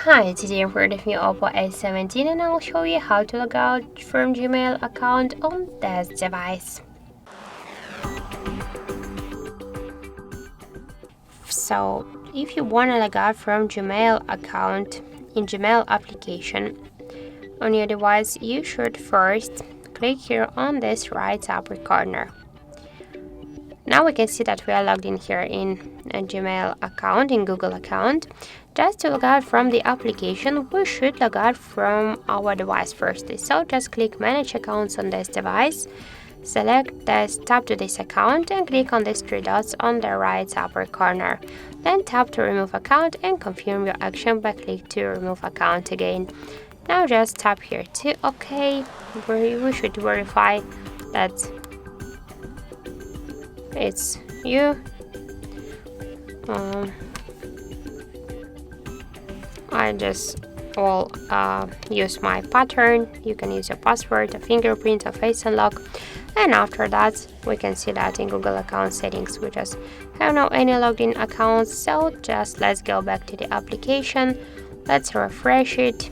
Hi, today I'm here with my Oppo A17 and I'll show you how to log out from Gmail account on this device. So, if you want to log out from Gmail account in Gmail application on your device, you should first click here on this right upper corner. Now we can see that we are logged in here in a Gmail account, in Google account. Just to log out from the application, we should log out from our device firstly. So just click Manage Accounts on this device, select this, tap to this account and click on these three dots on the right upper corner. Then tap to Remove Account and confirm your action by click to Remove Account again. Now just tap here to OK, where we should verify that it's you. I just will use my pattern. You can use your password, a fingerprint, a face unlock, and after that we can see that in Google account settings we just have no any logged in accounts. So just let's go back to the application, let's refresh it,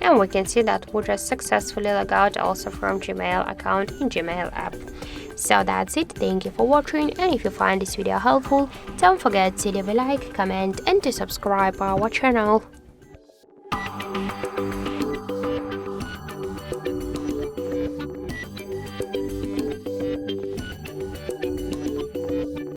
and we can see that we just successfully log out also from Gmail account in Gmail app. So that's it, thank you for watching, and if you find this video helpful, don't forget to leave a like, comment and to subscribe our channel.